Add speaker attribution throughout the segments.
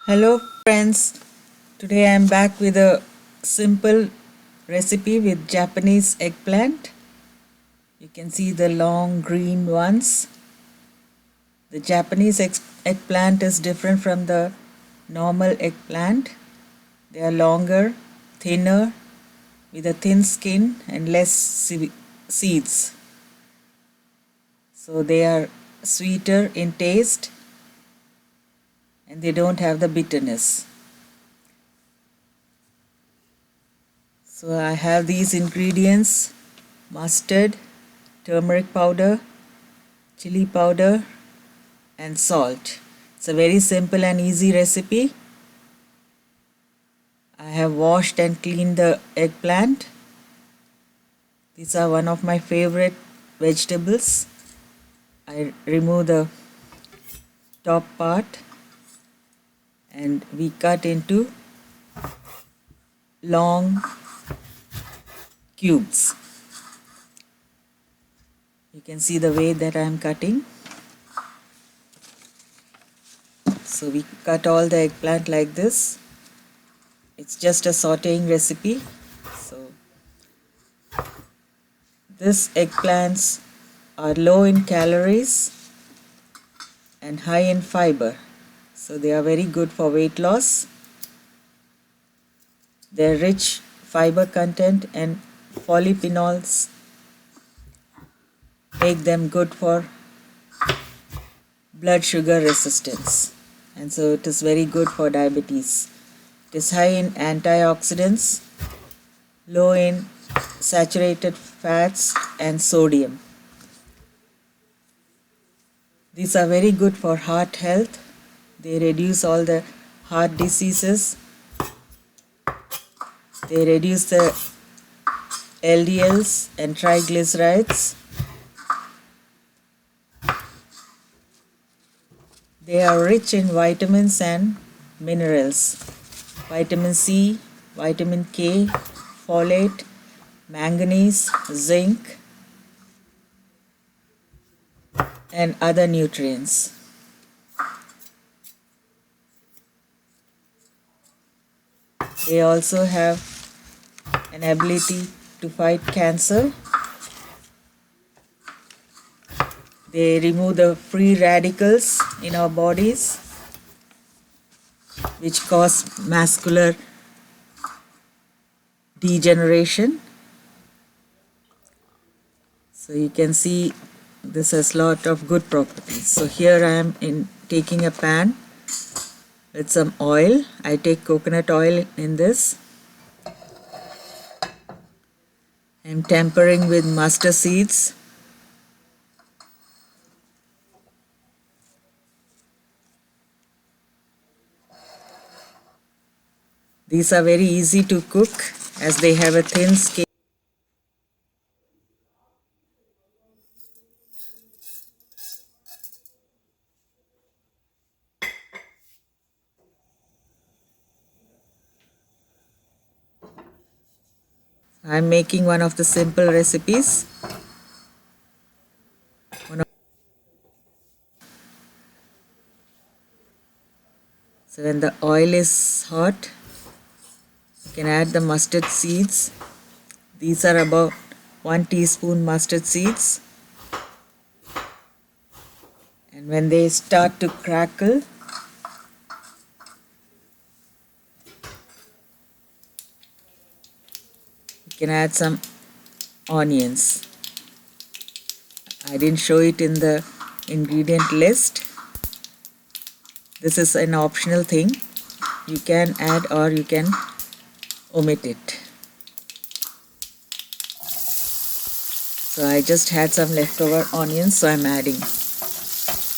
Speaker 1: Hello friends, today I am back with a simple recipe with Japanese eggplant. You can see the long green ones. The Japanese eggplant is different from the normal eggplant. They are longer, thinner, with a thin skin and less seeds. So they are sweeter in taste and they don't have the bitterness. So I have these ingredients: mustard, turmeric powder, chili powder and salt. It's a very simple and easy recipe. I have washed and cleaned the eggplant. These are one of my favorite vegetables. I remove the top part and we cut into long cubes. You can see the way that I am cutting. So we cut all the eggplant like this. It's just a sauteing recipe. So these eggplants are low in calories and high in fiber. So they are very good for weight loss. Their rich fiber content and polyphenols make them good for blood sugar resistance, and so it is very good for diabetes. It is high in antioxidants, low in saturated fats and sodium. These are very good for heart health. They reduce all the heart diseases. They reduce the LDLs and triglycerides. They are rich in vitamins and minerals: vitamin C, vitamin K, folate, manganese, zinc, and other nutrients. They also have an ability to fight cancer. They remove the free radicals in our bodies, which cause macular degeneration. So you can see this has lot of good properties. So here I am taking a pan with some oil. I take coconut oil in this. I am tempering with mustard seeds. These are very easy to cook as they have a thin skin. I am making one of the simple recipes. So when the oil is hot, you can add the mustard seeds. These are about 1 teaspoon mustard seeds. And when they start to crackle, you can add some onions. I didn't show it in the ingredient list. This is an optional thing. You can add or you can omit it. So I just had some leftover onions, so I'm adding.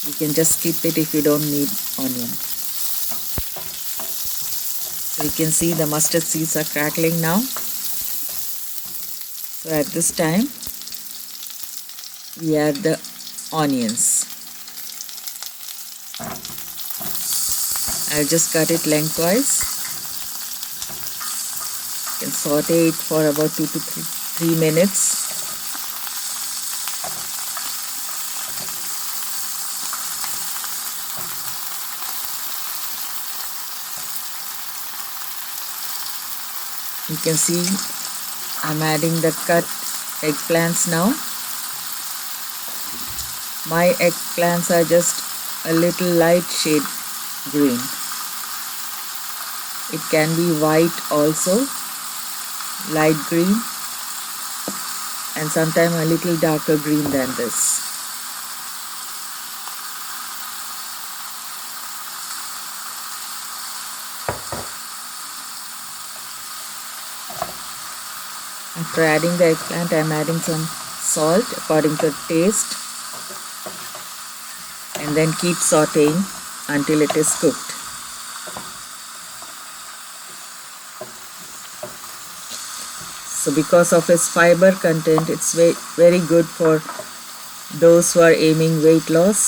Speaker 1: You can just skip it if you don't need onion. So you can see the mustard seeds are crackling now. So at this time, we add the onions. I'll just cut it lengthwise. You can saute it for about 2 to 3 minutes. You can see I'm adding the cut eggplants now. My eggplants are just a little light shade green. It can be white also, light green, and sometimes a little darker green than this. After adding the eggplant, I am adding some salt according to taste, and then keep sauteing until it is cooked. So because of its fiber content, it's very good for those who are aiming weight loss.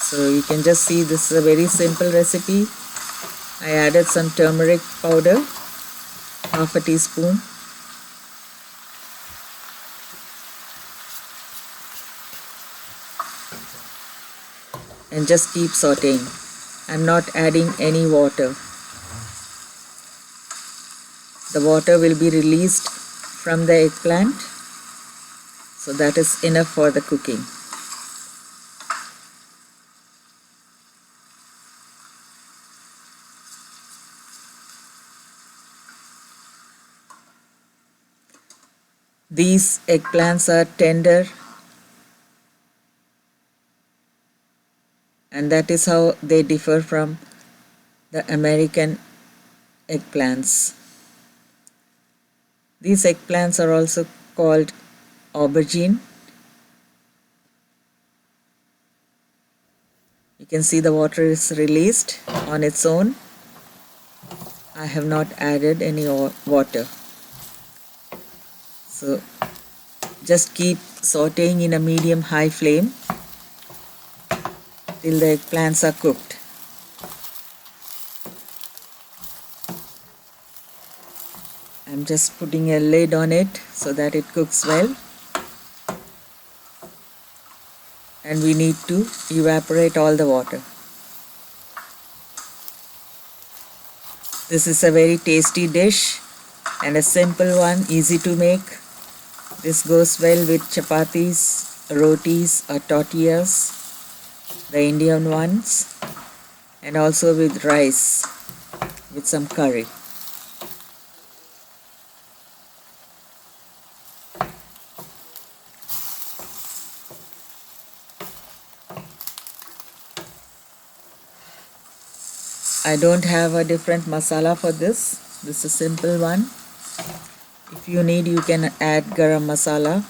Speaker 1: So you can just see this is a very simple recipe. I added some turmeric powder, half a teaspoon. And just keep sauteing. I'm not adding any water. The water will be released from the eggplant, so that is enough for the cooking. These eggplants are tender, and that is how they differ from the American eggplants. These eggplants are also called aubergine. You can see the water is released on its own. I have not added any water. So just keep sauteing in a medium-high flame till the eggplants are cooked. I'm just putting a lid on it so that it cooks well. And we need to evaporate all the water. This is a very tasty dish and a simple one, easy to make. This goes well with chapatis, rotis or tortillas, the Indian ones, and also with rice with some curry. I don't have a different masala for this. This is a simple one. If you need, you can add garam masala.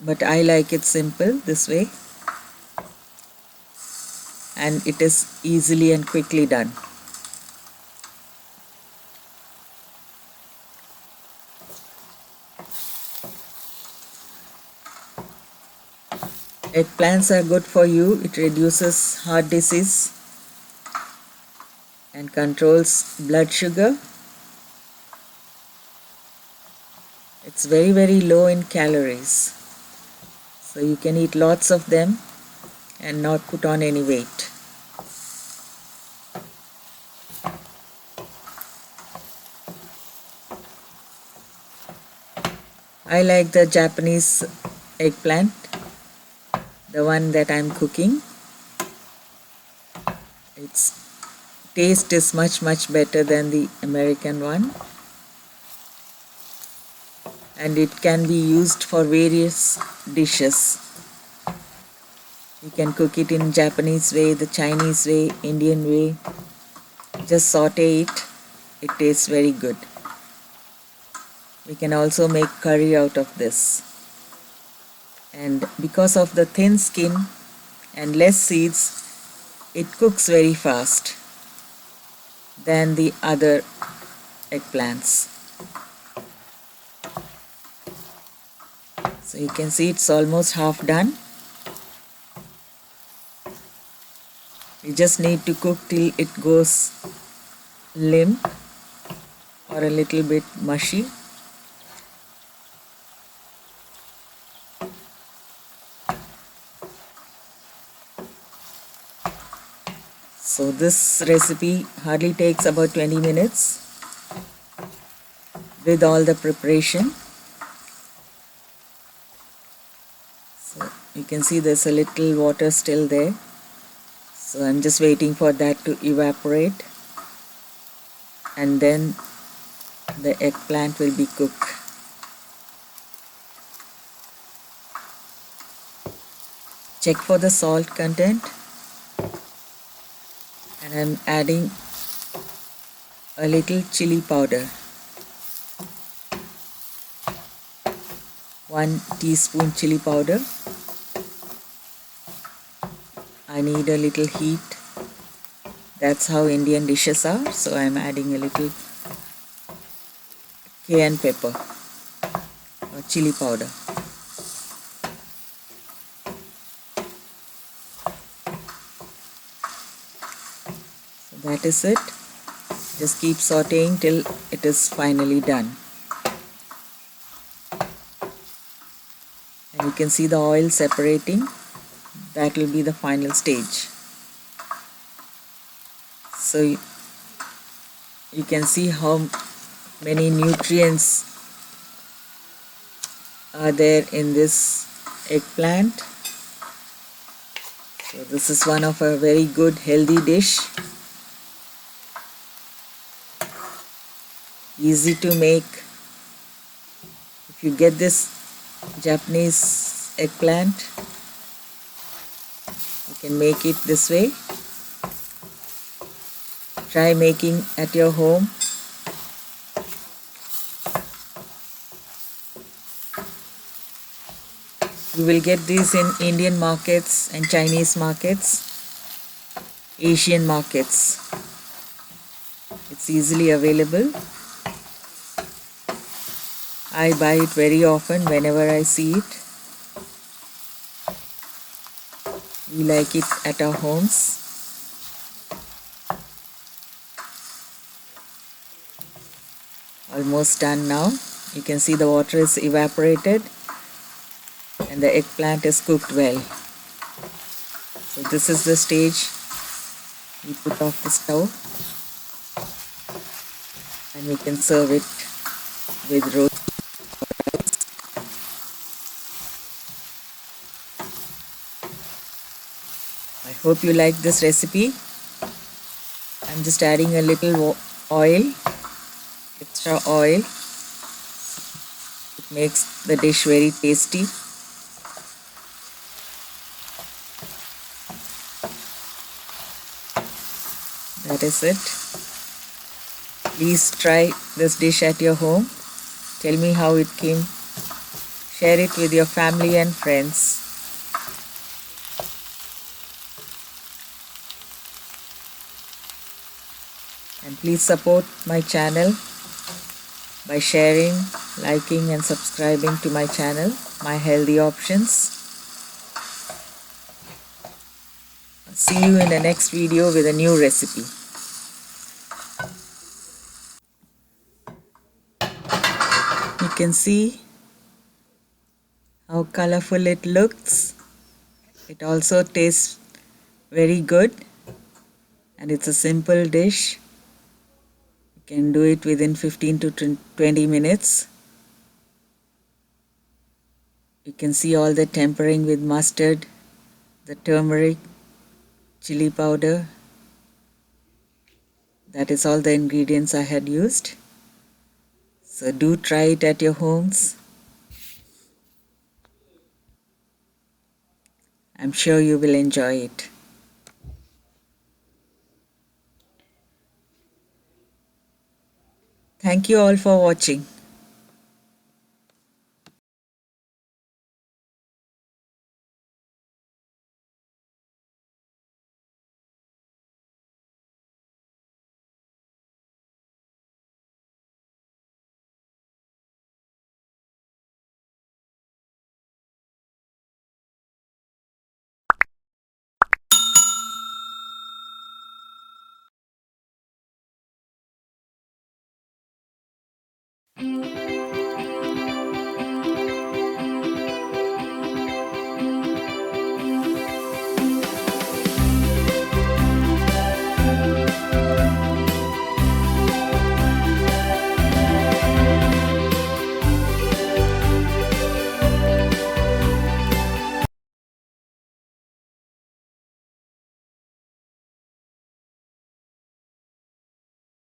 Speaker 1: But I like it simple this way. And it is easily and quickly done. Eggplants are good for you. It reduces heart disease and controls blood sugar. It's very low in calories. So you can eat lots of them and not put on any weight. I like the Japanese eggplant, the one that I'm cooking. Its taste is much better than the American one. And it can be used for various dishes. You can cook it in Japanese way, the Chinese way, Indian way. Just saute it. It tastes very good. We can also make curry out of this. And because of the thin skin and less seeds, it cooks very fast than the other eggplants. So you can see it's almost half done. You just need to cook till it goes limp or a little bit mushy. So this recipe hardly takes about 20 minutes with all the preparation. So you can see there's a little water still there. So I'm just waiting for that to evaporate, and then the eggplant will be cooked. Check for the salt content, and I'm adding a little chili powder, 1 teaspoon chili powder. I need a little heat. That's how Indian dishes are. So I'm adding a little cayenne pepper or chili powder. So that is it. Just keep sauteing till it is finally done. And you can see the oil separating. That will be the final stage. So you can see how many nutrients are there in this eggplant. So this is one of a very good healthy dish. Easy to make. If you get this Japanese eggplant, you can make it this way. Try making at your home. You will get these in Indian markets and Chinese markets, Asian markets. It's easily available. I buy it very often whenever I see it. We like it at our homes. Almost done now. You can see the water is evaporated and the eggplant is cooked well. So this is the stage. We put off the stove and we can serve it with roast. I hope you like this recipe. I'm just adding a little oil, extra oil. It makes the dish very tasty. That is it. Please try this dish at your home. Tell me how it came. Share it with your family and friends. And please support my channel by sharing, liking and subscribing to my channel, My Healthy Options. See you in the next video with a new recipe. You can see how colorful it looks. It also tastes very good, and it's a simple dish. You can do it within 15 to 20 minutes. You can see all the tempering with mustard, the turmeric, chili powder. That is all the ingredients I had used. So do try it at your homes. I'm sure you will enjoy it. Thank you all for watching.